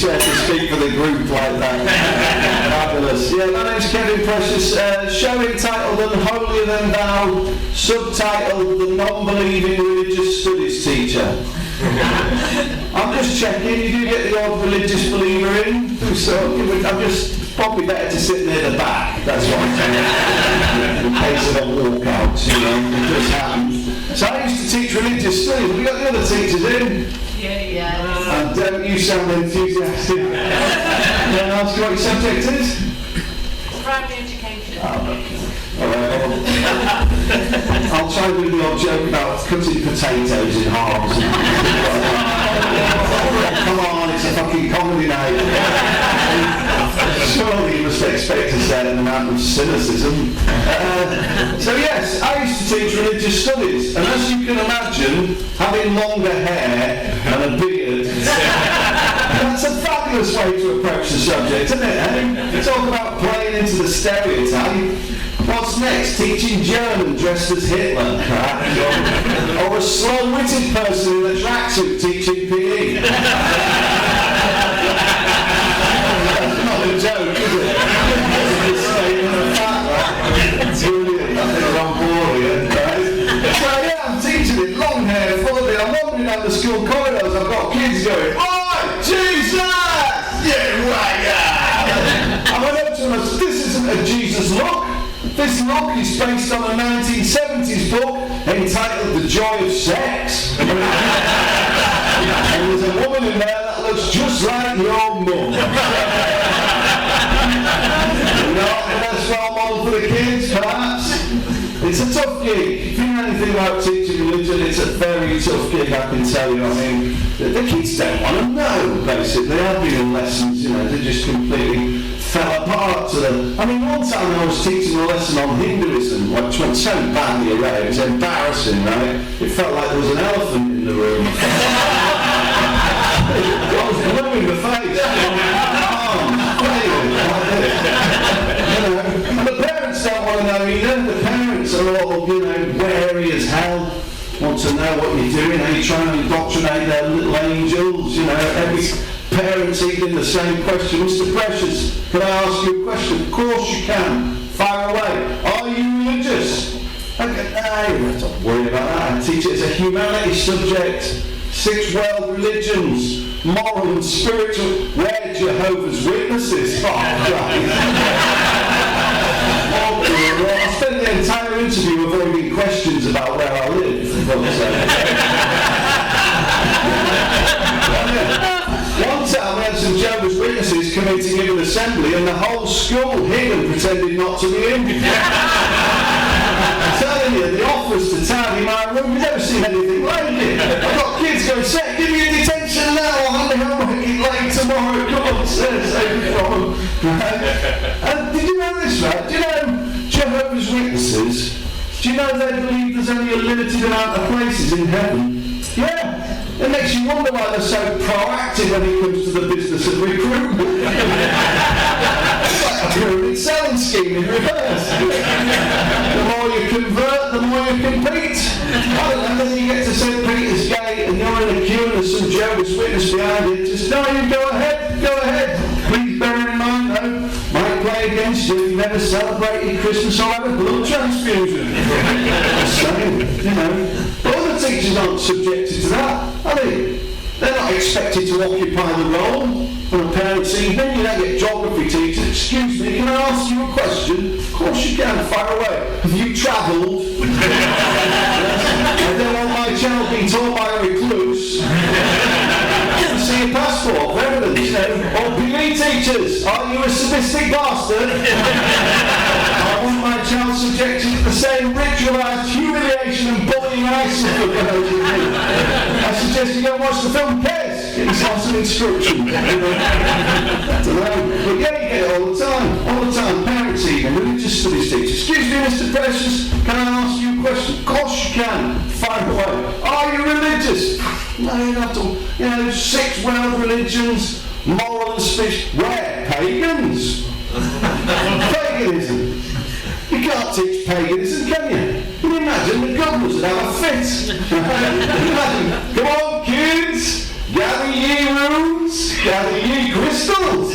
chair to speak for the group like that. Fabulous. Yeah, my name's Kevin Precious. Show entitled Unholier Than Thou, subtitled The Non-Believing Religious Studies Teacher. I'm just checking, you do get the odd religious believer in, so I'm just probably better to sit near the back, that's what I'm saying. In case of a walkout, you know, it just happens. So I used to teach religious studies. Have we got the other teachers in? Yeah. And you sound enthusiastic. Can I ask you what your subject is? Primary education. I'll try and do the odd joke about cutting potatoes in halves. Come on, it's a fucking comedy night. Surely you must expect a certain amount of cynicism. So yes, I used to teach religious studies, and as you can imagine, having longer hair and a beard, that's a fabulous way to approach the subject, isn't it? Talk about playing into the stereotype. What's next? Teaching German dressed as Hitler? Or a slow-witted person in a tracksuit teaching PE? That's not a joke, is it? It's a statement of fact, right? Brilliant. I think we're on board here, right? So yeah, I'm teaching it, long hair, full of it. I'm wandering down the school corridors, I've got kids going, "Oi, Jesus! Yeah, right, I went up to them and said, this isn't a Jesus look. This look is based on a 1970s book entitled The Joy of Sex. And there's a woman in there that looks just like your mum." Not the best role model for the kids, perhaps. It's a tough gig. If you know anything about teaching religion, it's a very tough gig, I can tell you. I mean, the kids don't want to know, basically. I've been in lessons, you know, they just completely fell apart to them. I mean, one time I was teaching a lesson on Hinduism, which went so badly away, it was embarrassing, right? It felt like there was an elephant in the room. I was blue in the face. And the parents don't want to know either. The parents are all, you know, wary as hell, want to know what you're doing, how you're trying to indoctrinate their little angels, you know, every parent's eating the same question. "Mr. Precious, can I ask you a question?" "Of course you can. Fire away." "Are you religious?" "Okay, no, don't worry about that. I teach it as a humanities subject. 6 world religions, moral and spiritual. We're Jehovah's Witnesses." Oh, I spent the entire interview avoiding questions about where I live, for God's sake. One time we had some Jehovah's Witnesses come in to give an assembly and the whole school hid and pretended not to be in. I'm telling you, the offers to tidy my room, you've never seen anything like it. I've got kids going, "Say, give me a detention now, I'll have my homework late tomorrow, come on, save me from them." And did you know this, right? Do you know Jehovah's Witnesses, do you know they believe there's only a limited amount of places in heaven? Yeah. It makes you wonder why they're so proactive when it comes to the business of recruitment. It's like a pyramid selling scheme in reverse. The more you convert, the more you compete. I don't know, then you get to St. Peter's Gate and you're in a queue and there's some Jehovah's Witness behind you. Just, "No, you go ahead. Please bear in mind, though, might play against you if you've never celebrated Christmas or had a blood transfusion." So, you know, but other teachers aren't subjected to that, are they? They're not expected to occupy the role on a parent's evening. You don't get geography teachers. "Excuse me, can I ask you a question?" "Of course you can, fire away." "Have you travelled?" "I don't want my child being taught by a recluse." "See your passport for evidence, you know." Or PE teachers, "Are you a sadistic bastard?" "I want my child subjected to the same ritualised humiliation and bullying I suffered when I was with you. I suggest you go and watch the film Kes. Get yourself some instructions." I don't know. But yeah, you get it all the time. Parents even, religious studies teachers. "Excuse me, Mr. Precious, can I ask you a question?" "Of course you can. Fire away." "Are you religious?" "No, you don't have to. You know, 6 world religions, moral and spiritual. We're pagans." Paganism. You can't teach paganism, can you? Can you imagine the governors would have a fit? Can you imagine? "Come on, kids, gather ye round. Hence, gather ye crystals,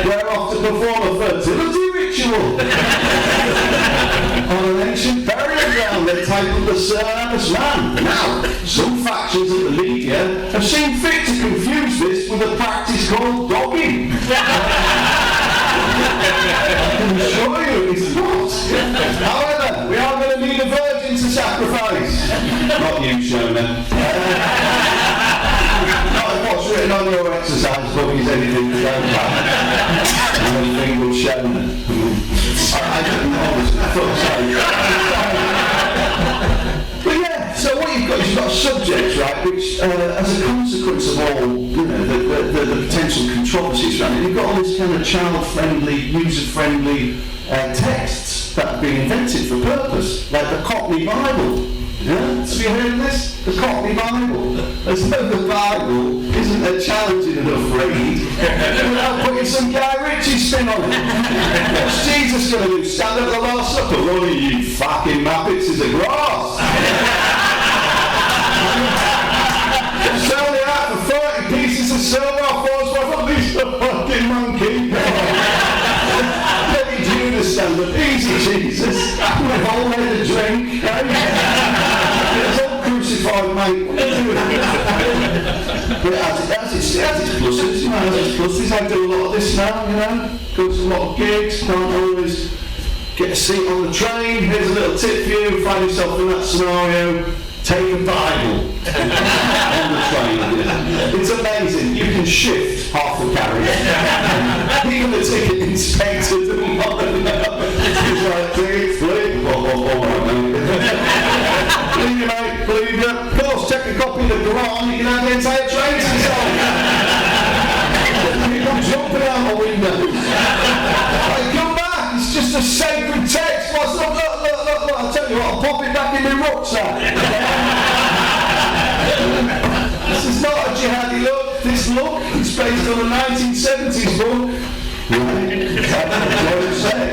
whereof to perform a fertility ritual. On an ancient burial ground, they titled the Service Man. Now, some factions of the media have seen fit to confuse this with a practice called dogging. I can assure you it's not. However, we are going to need a virgin to sacrifice. Not you, Shona. Not if what's written on your exercise book is anything to go back. I'm a thing with Shona. I don't know, fuck's sake. But yeah, so what you've got subjects, right, which as a consequence of all, the potential controversies around it, you've got all this kind of child-friendly, user-friendly texts that have been invented for purpose, like the Cockney Bible. Yeah? Have you heard of this? The Cockney Bible. As though the Bible isn't a challenging enough read without putting some Guy Ritchie spin on it. What's Jesus going to do? Stand at the Last Supper? One of you fucking muppets is a grass. Sell it out for 30 pieces of silver off us, what at least a fucking monkey. Let me Judas stand up. Easy, Jesus. We've all had a drink. It's all crucified, mate. But it has its pluses, you know, it has its pluses. I do a lot of this now, you know. Go to a lot of gigs, can't always get a seat on the train. Here's a little tip for you, find yourself in that scenario. Take a Bible on the train. It's amazing. You can shift half the carriage. Even the ticket inspector doesn't want to know. He's like, tickets, please. Believe you, mate. Believe you. Of course, check a copy of the Quran. You can have the entire train to yourself. People jumping out the windows. Like, come back. It's just a sacred text. What's up? Look. I'll tell you what, I'll pop it back in my rucksack. This is not a jihadi look. This look is based on a 1970s book. Right? Sex.